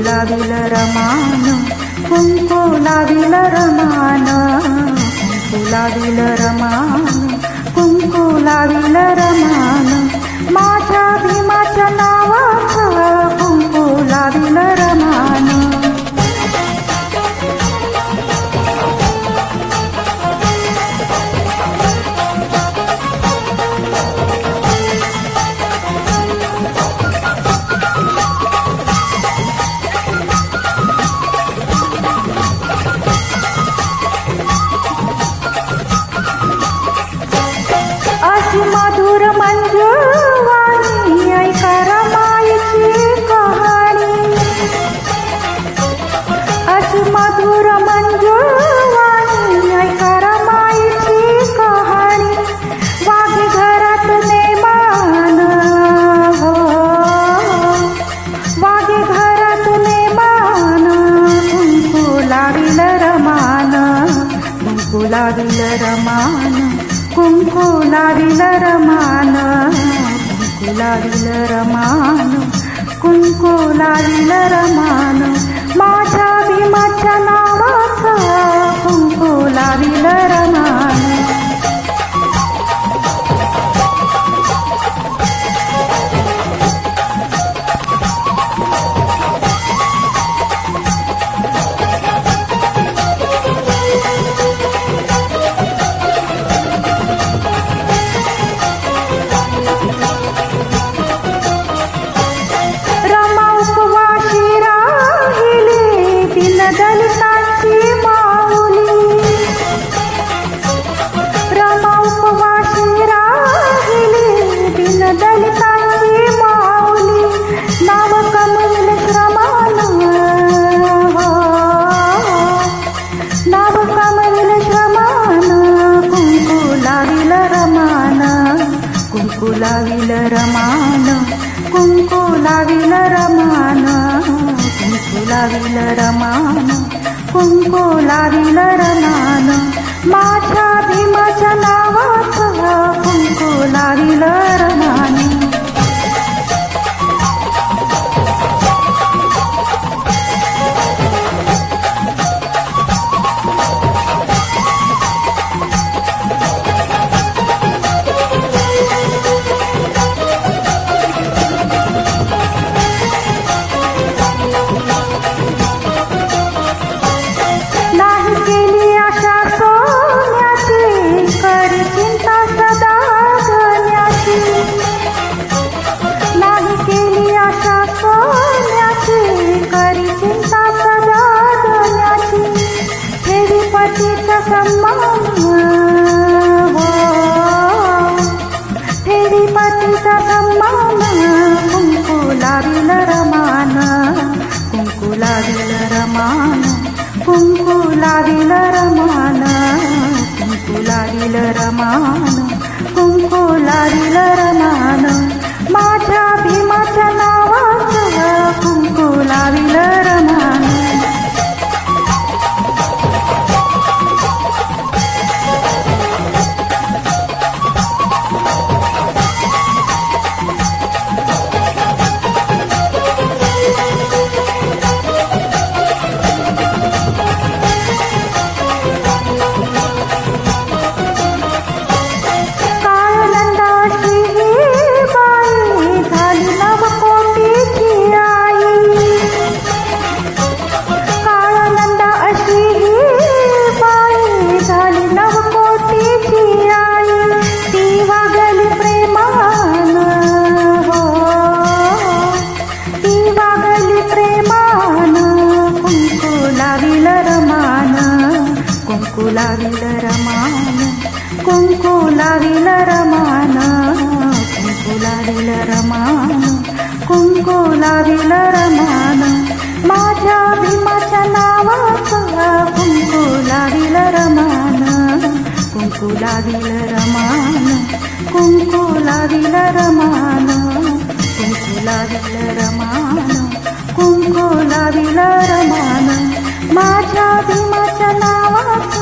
लाविल रमान कुंकू लाविल रमान कुंकू लाविल रमान कुंकू लाविल रमान माझ्या भीमाच्या नावाचं कुंकू लाविल रमान मधुर मंजुवाणी ऐका रमाईची कहाणी अशी मधुर मंजुवाणी ऐका रमाईची कहाणी वाघे घरात नेमान हो वाघे घरात नेमान कुंकू लाविल रमान कुंकू लाविल रमान कुंकू लाविल रमान कुंकू लाविल रमान कुंकू लाविल रमान माझ्या भीमाच्या नावाचं कुंकू लाविल रमान दलितांची माऊली रमा उपवाशी राहिली दिन दलितांची माऊली नाव कमविल श्रमान हो नाव कमविल श्रमान कुंकू लाविल रमान कुंकू लाविल रमान कुंकू लाविल रमान कुंकू लाविल रमान कुंकू लाविल रमान माझ्या भीमाच्या नावाचं कुंकू लाविल रमान पतीचा सन्मान ठेवी पतीचा सन्मान कुंकू लाविल रमान कुंकू लाविल रमान कुंकू लाविल रमान कुंकू लाविल रमान कुंकू लाविल रमान माझ्या भीमाच्या नावाचं कुंकू लाविल रमान कुंकू लाविल रमान कुंकू लाविल रमान कुंकू लाविल रमान कुंकू लाविल रमान माझ्या भीमाच्या नावाचं कुंकू लाविल रमान कुंकू लाविल रमान कुंकू लाविल रमान कुंकू लाविल रमान कुंकू लाविल रमान माझ्या भीमाच्या नावाचं